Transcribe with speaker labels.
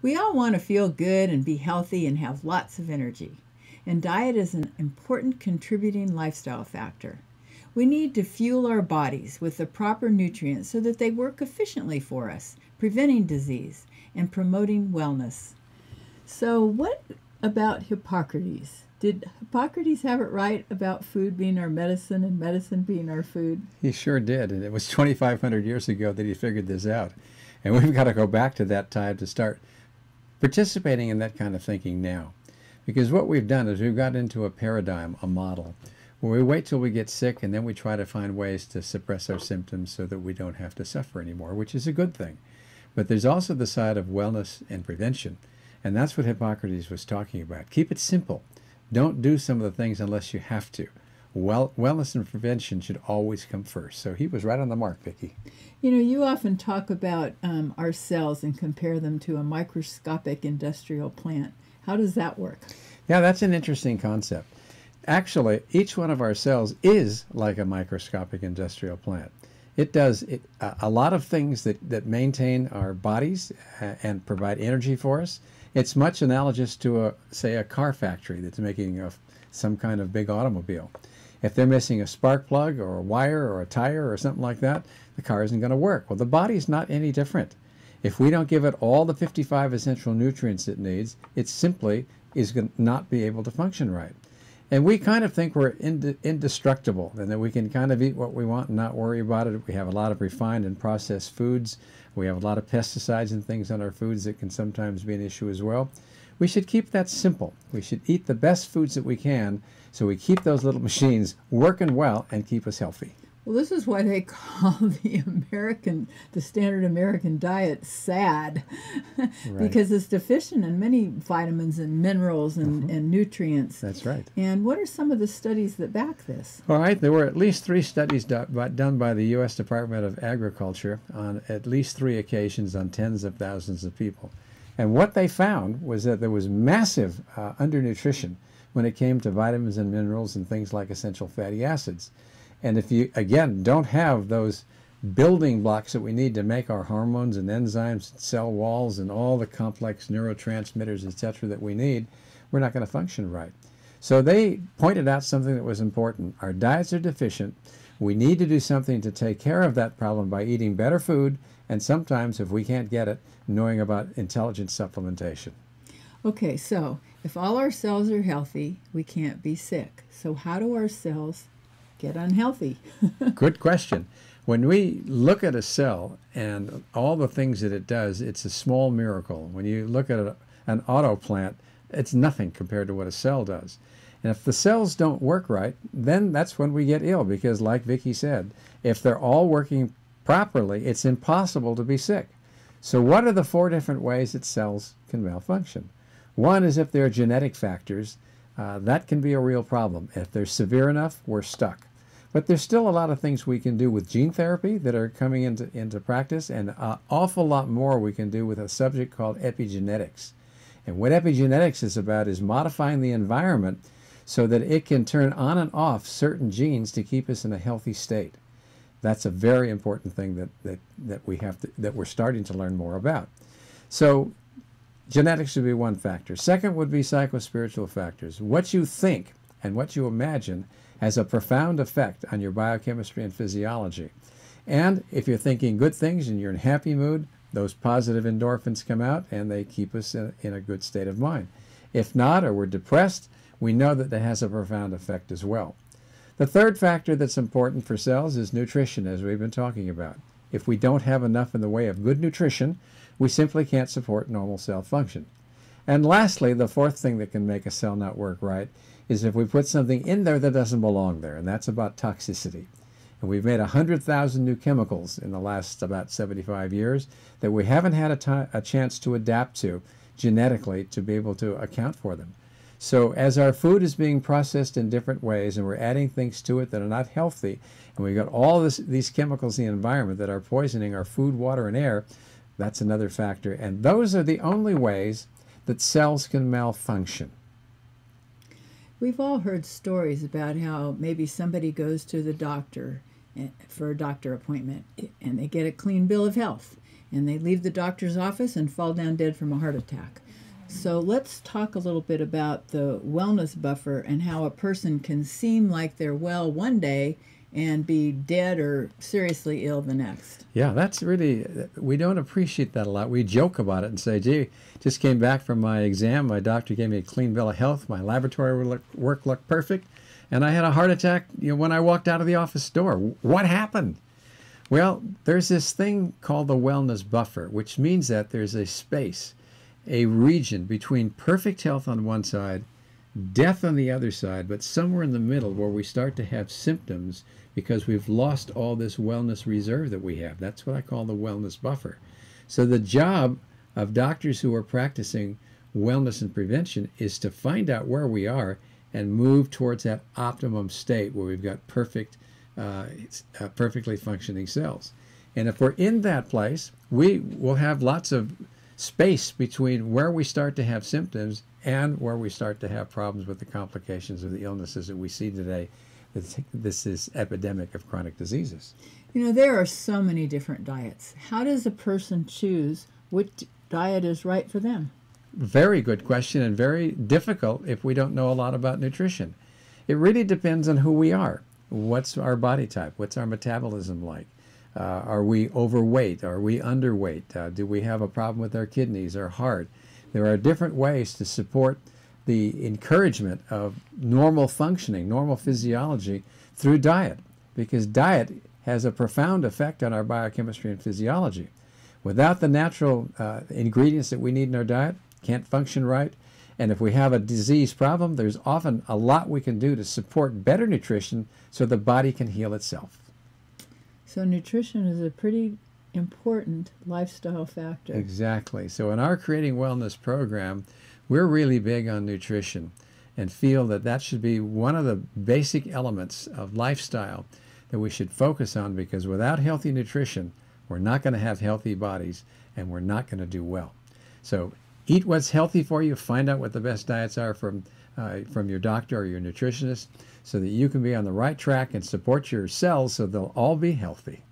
Speaker 1: We all want to feel good and be healthy and have lots of energy. And diet is an important contributing lifestyle factor. We need to fuel our bodies with the proper nutrients so that they work efficiently for us, preventing disease and promoting wellness. So, what about Hippocrates? Did Hippocrates have it right about food being our medicine and medicine being our food?
Speaker 2: He sure did, and it was 2,500 years ago that he figured this out. And we've got to go back to that time to start participating in that kind of thinking now. Because what we've done is we've got into a paradigm, a model, where we wait till we get sick and then we try to find ways to suppress our symptoms so that we don't have to suffer anymore, which is a good thing. But there's also the side of wellness and prevention, and that's what Hippocrates was talking about. Keep it simple. Don't do some of the things unless you have to. Wellness and prevention should always come first. So he was right on the mark, Vicki.
Speaker 1: You know, you often talk about our cells and compare them to a microscopic industrial plant. How does that work?
Speaker 2: Yeah, that's an interesting concept. Actually, each one of our cells is like a microscopic industrial plant. It does a lot of things that maintain our bodies and provide energy for us. It's much analogous to, say, a car factory that's making some kind of big automobile. If they're missing a spark plug or a wire or a tire or something like that, the car isn't going to work. Well, the body's not any different. If we don't give it all the 55 essential nutrients it needs, it simply is going to not be able to function right. And we kind of think we're indestructible and that we can kind of eat what we want and not worry about it. We have a lot of refined and processed foods. We have a lot of pesticides and things on our foods that can sometimes be an issue as well. We should keep that simple. We should eat the best foods that we can so we keep those little machines working well and keep us healthy.
Speaker 1: Well, this is why they call the standard American diet sad, because it's deficient in many vitamins and minerals and nutrients.
Speaker 2: That's right.
Speaker 1: And what are some of the studies that back this?
Speaker 2: All right, there were at least 3 studies done by the U.S. Department of Agriculture on at least 3 occasions on tens of thousands of people. And what they found was that there was massive undernutrition when it came to vitamins and minerals and things like essential fatty acids. And if you, again, don't have those building blocks that we need to make our hormones and enzymes and cell walls and all the complex neurotransmitters, etc., that we need, we're not going to function right. So they pointed out something that was important. Our diets are deficient. We need to do something to take care of that problem by eating better food, and sometimes, if we can't get it, knowing about intelligent supplementation.
Speaker 1: Okay, so if all our cells are healthy, we can't be sick. So how do our cells get unhealthy?
Speaker 2: Good question. When we look at a cell and all the things that it does, it's a small miracle. When you look at an auto plant, it's nothing compared to what a cell does. And if the cells don't work right, then that's when we get ill, because like Vicki said, if they're all working properly, it's impossible to be sick. So what are the 4 different ways that cells can malfunction? One is if there are genetic factors, that can be a real problem. If they're severe enough, we're stuck. But there's still a lot of things we can do with gene therapy that are coming into practice, and an awful lot more we can do with a subject called epigenetics. And what epigenetics is about is modifying the environment so that it can turn on and off certain genes to keep us in a healthy state. That's a very important thing that we're starting to learn more about. So genetics would be one factor. Second would be psychospiritual factors. What you think and what you imagine has a profound effect on your biochemistry and physiology. And if you're thinking good things and you're in a happy mood, those positive endorphins come out and they keep us in a good state of mind. If not, or we're depressed, we know that that has a profound effect as well. The third factor that's important for cells is nutrition, as we've been talking about. If we don't have enough in the way of good nutrition, we simply can't support normal cell function. And lastly, the fourth thing that can make a cell not work right is if we put something in there that doesn't belong there, and that's about toxicity. And we've made 100,000 new chemicals in the last about 75 years that we haven't had a chance to adapt to genetically to be able to account for them. So as our food is being processed in different ways and we're adding things to it that are not healthy, and we've got all these chemicals in the environment that are poisoning our food, water, and air, that's another factor. And those are the only ways that cells can malfunction.
Speaker 1: We've all heard stories about how maybe somebody goes to the doctor for a doctor appointment and they get a clean bill of health. and they leave the doctor's office and fall down dead from a heart attack. So let's talk a little bit about the wellness buffer and how a person can seem like they're well one day and be dead or seriously ill the next.
Speaker 2: Yeah, that's really, we don't appreciate that a lot. We joke about it and say, gee, just came back from my exam. My doctor gave me a clean bill of health. My laboratory work looked perfect. And I had a heart attack when I walked out of the office door. What happened? Well, there's this thing called the wellness buffer, which means that there's a space, a region between perfect health on one side, death on the other side, but somewhere in the middle where we start to have symptoms because we've lost all this wellness reserve that we have. That's what I call the wellness buffer. So the job of doctors who are practicing wellness and prevention is to find out where we are and move towards that optimum state where we've got perfectly functioning cells. And if we're in that place, we will have lots of space between where we start to have symptoms and where we start to have problems with the complications of the illnesses that we see today. This is epidemic of chronic diseases.
Speaker 1: You know, there are so many different diets. How does a person choose which diet is right for them?
Speaker 2: Very good question, and very difficult if we don't know a lot about nutrition. It really depends on who we are. What's our body type? What's our metabolism like? Are we overweight? Are we underweight? Do we have a problem with our kidneys, our heart? There are different ways to support the encouragement of normal functioning, normal physiology through diet, because diet has a profound effect on our biochemistry and physiology. Without the natural ingredients that we need in our diet, can't function right. And if we have a disease problem, there's often a lot we can do to support better nutrition so the body can heal itself.
Speaker 1: So nutrition is a pretty important lifestyle factor.
Speaker 2: Exactly. So in our Creating Wellness program, we're really big on nutrition and feel that that should be one of the basic elements of lifestyle that we should focus on, because without healthy nutrition, we're not going to have healthy bodies and we're not going to do well. So eat what's healthy for you. Find out what the best diets are from your doctor or your nutritionist so that you can be on the right track and support your cells so they'll all be healthy.